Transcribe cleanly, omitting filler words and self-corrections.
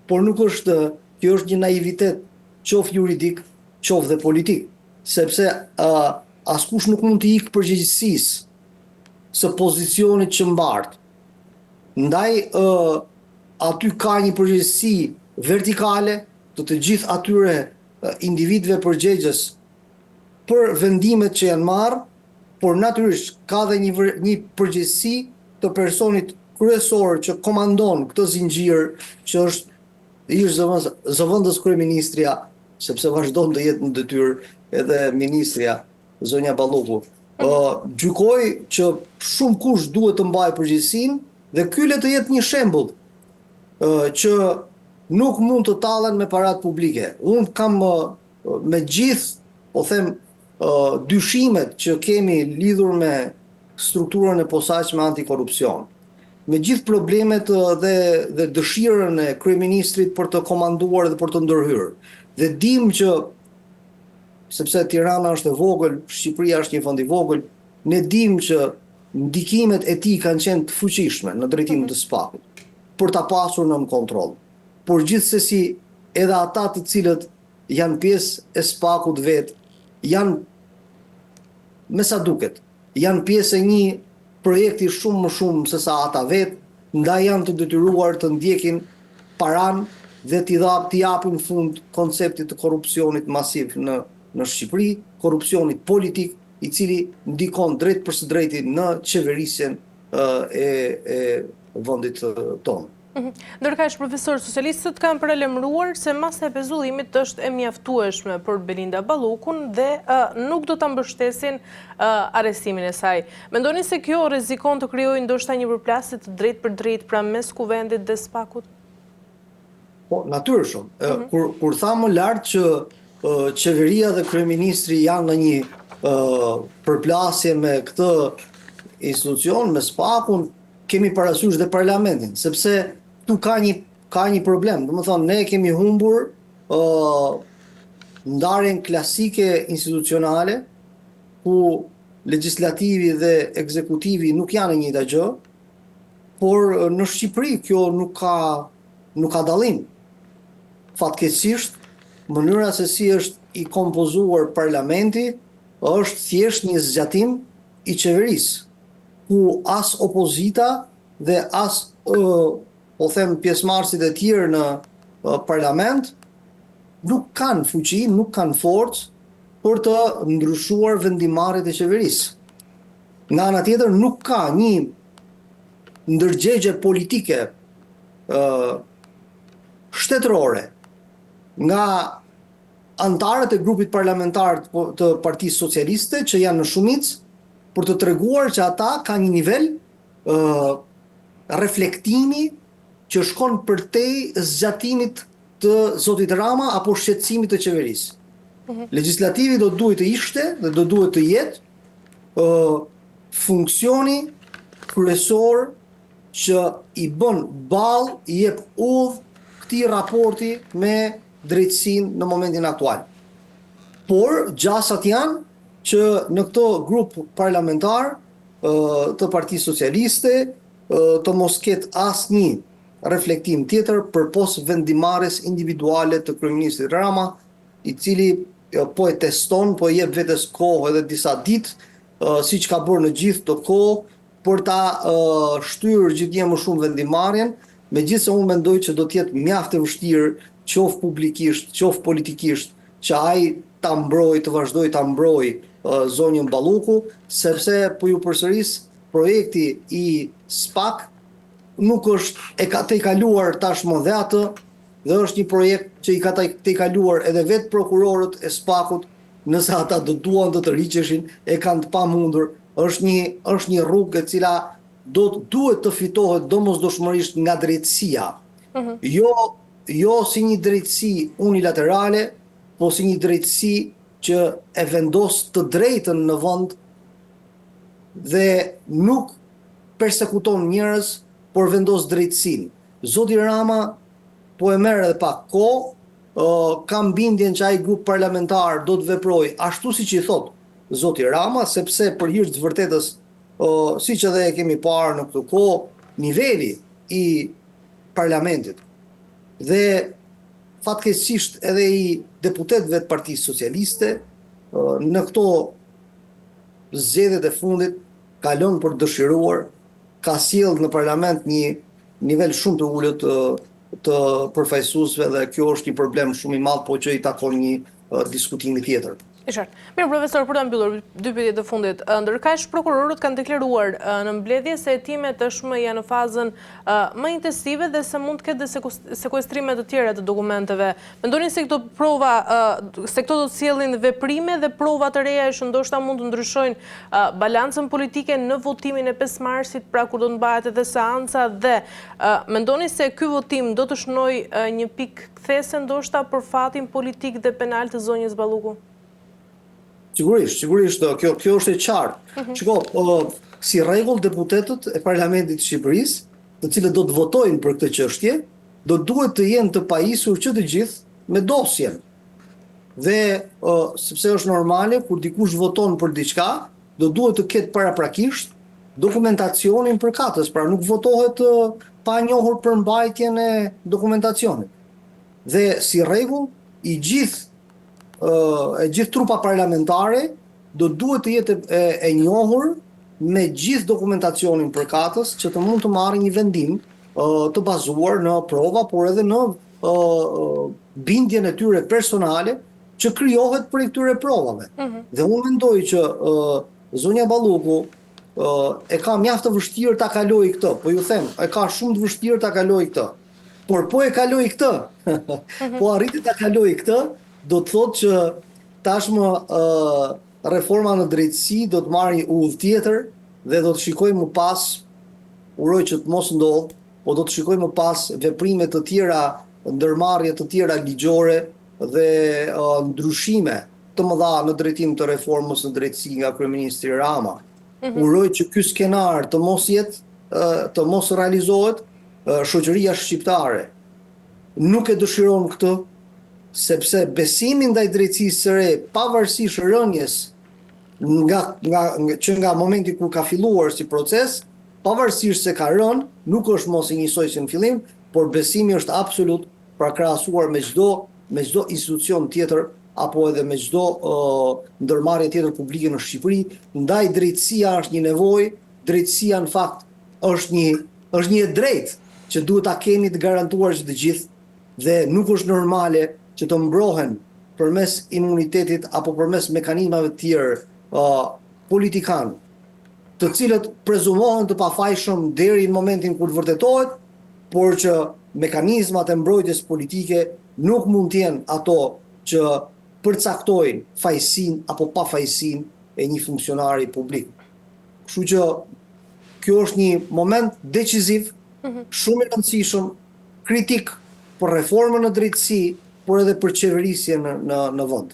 por nuk është, kjo është një naivitet, qoftë juridik, qoftë dhe politik, sepse askush nuk mund të ikë përgjegjësisë së pozicionit që mbart. Ndaj aty ka një përgjegjësi vertikale të gjithë atyre individëve përgjegjës për vendimet që janë marrë, por natyrisht ka dhe një përgjegjësi të personit kryesor që komandon këtë zinxhir, që është ish zëvendës kryeministrja, sepse vazhdon të jetë në detyrë edhe ministrja zonja Balloku. Gjykoi që shumë kush duhet të mbajë përgjegjësinë dhe ky le të jetë një shembull që nuk mund të tallen me parat publike. Unë kam me gjithë, po them, dyshimet që kemi lidhur me strukturën e posaçme antikorrupsion, me gjithë problemet dhe dëshirën e kryeministrit për të komanduar dhe për të ndërhyrë. Dhe dim që, sepse Tirana është e vogël, Shqipëria është një vend i vogël, ne dim që ndikimet e tij kanë qenë të fuqishme në drejtim të SPAK-ut për ta pasur në kontroll. Por gjithsesi edhe ata të cilët janë pjesë e SPAK-ut vet, janë, me sa duket, janë pjesë e një projekti shumë më shumë se sa ata vet, ndaj janë të detyruar të ndjekin paran dhe t'i japin fund konceptit të korrupsionit masiv në Shqipëri, korrupsionit politik, i cili ndikon drejt për së drejti në qeverisjen e vendit tonë. Ndërkaq, profesor, socialistët kanë paralajmëruar se masa e pezullimit është e mjaftueshme për Belinda Ballukun dhe nuk do ta mbështesin arrestimin e saj. Mendoni se kjo rrezikon të krijojë ndoshta një përplasje të drejtë për drejtë pra mes kuvendit dhe SPAK-ut? Po, natyrisht. Kur tha më lart që qeveria dhe kryeministri janë në një përplasje me këtë institucion, me SPAK-un, kemi parasysh dhe parlamentin, sepse tu ka një problem. Domethënë, ne kemi humbur ndarjen klasike institucionale, ku legislativi dhe ekzekutivi nuk janë e njëjta gjë, por në Shqipëri kjo nuk ka dallim. Fatkeqësisht, mënyra se si është i kompozuar parlamenti është thjesht një zgjatim i qeverisë, ku as opozita dhe as po them pjesëmarrësit e tjerë në parlament nuk kanë fuqi, nuk kanë forcë për të ndryshuar vendimarrjet e qeverisë. Nga ana tjetër nuk ka një ndërgjegje politike shtetërore nga antarët e grupit parlamentar të Partisë Socialiste që janë në shumicë për të treguar që ata kanë një nivel reflektimi që shkon përtej zgjatimit të zotit Rama apo shqetësimit të qeverisë. Legislativi do duhet të ishte dhe do duhet të jetë funksioni kryesor që i bën ball, i jep udhë këtij raporti me drejtësinë në momentin aktual. Por gjasat janë që në këto grup parlamentar të Partisë Socialiste të mos ketë asnjë reflektim tjetër përpos vendimarrjes individuale të kryeministit Rama, i cili po e teston, po e jep vetes kohë edhe disa ditë, siç ka bërë në gjithë të kohë, për ta shtyrë gjithnjë më shumë vendimarrjen, megjithëse unë mendoj që do të jetë mjaft e vështirë, qoftë publikisht, qoftë politikisht, që ai ta mbrojë, të vazhdojë ta mbrojë zonjën Balluku, sepse po ju përsëris, projekti i SPAK nuk është e ka të kaluar tashmë dhe atë, dhe është një projekt që i ka të kaluar edhe vetë prokurorët e SPAK-ut, nëse ata do duan të rriqeshin, e kanë të pamundur. Është një rrugë e cila duhet të fitohet domosdoshmërisht nga drejtësia. Jo si një drejtësi unilaterale, po si një drejtësi që e vendos të drejtën në vend dhe nuk persekuton njerëz, por vendos drejtësinë. Zoti Rama po e merr edhe pak kohë, kam bindjen që ai grup parlamentar do të veprojë ashtu siç i thot zoti Rama, sepse për hir të vërtetës, siç edhe e kemi parë në këtë kohë, niveli i parlamentit Dhe fatkeqësisht edhe i deputetëve të Partisë Socialiste në këto zgjedhjet e fundit ka lënë për dëshiruar, ka sjellë në parlament një nivel shumë të ulët të përfaqësuesve dhe kjo është një problem shumë i madh, po që i takon një diskutimi tjetër. I qartë. Mirë, profesor, për të mbyllur dy pyetjet e fundit. Ndërkaq prokurorët kanë deklaruar në mbledhje se hetimet tashmë janë në fazën më intensive dhe se mund të ketë sekuestrime të tjera të dokumenteve. Mendoni se këto prova, se këto do të sjellin veprime dhe prova të reja që ndoshta mund të ndryshojnë balancën politike në votimin e 5 marsit, pra kur do të mbahet edhe seanca, dhe mendoni se ky votim do të shënojë një pikë kthese ndoshta për fatin politik dhe penal të zonjës Balluku? Sigurisht, kjo është e qartë. Shiko, si rregull deputetët e Parlamentit të Shqipërisë, të cilët do të votojnë për këtë çështje, do duhet të jenë të pajisur që të gjithë me dosjen. Dhe sepse është normale, kur dikush voton për diçka, do duhet të ketë paraprakisht dokumentacionin përkatës, pra nuk votohet pa njohur përmbajtjen e dokumentacionit. Dhe si rregull, gjithë trupa parlamentare do duhet të jetë e njohur me gjithë dokumentacionin përkatës që të mund të marrë një vendim të bazuar në prova, por edhe në bindjen e tyre personale që krijohet për këtyre provave. Dhe unë mendoj që zonja Balluku e ka mjaft të vështirë ta kalojë këtë, po ju them, e ka shumë të vështirë ta kalojë këtë. Por po e kaloi këtë, po arriti ta kalojë këtë, do të thotë që tashmë reforma në drejtësi do të marrë një udhë tjetër dhe do të shikojmë më pas, uroj që të mos ndodhë, po do të shikojmë më pas veprime të tjera, ndërmarrje të tjera ligjore dhe ndryshime të mëdha në drejtim të reformës në drejtësi nga kryeministri Rama. Uroj që ky skenar të mos realizohet. Shoqëria shqiptare nuk e dëshiron këtë, sepse besimi ndaj drejtësisë së re, pavarësisht rënjes që nga momenti kur ka filluar si proces, pavarësisht se ka rënë, nuk është mos i njësoj si në fillim, por besimi është absolut, pra krahasuar me çdo institucion tjetër apo edhe me çdo ndërmarrje tjetër publike në Shqipëri. Ndaj drejtësia është një nevojë, drejtësia në fakt është një e drejtë që duhet ta kemi të garantuar që të gjithë, dhe nuk është normale që të mbrohen përmes imunitetit apo përmes mekanizmave të tjerë politikanë, të cilët prezumohen të pafajshëm deri në momentin kur vërtetohet, por që mekanizmat e mbrojtjes politike nuk mund të jenë ato që përcaktojnë fajsin apo pafajsin e një funksionari publik. Kështu që kjo është një moment decisiv, shumë i rëndësishëm, kritik për reformën në drejtësi, por edhe për qeverisjen në vend.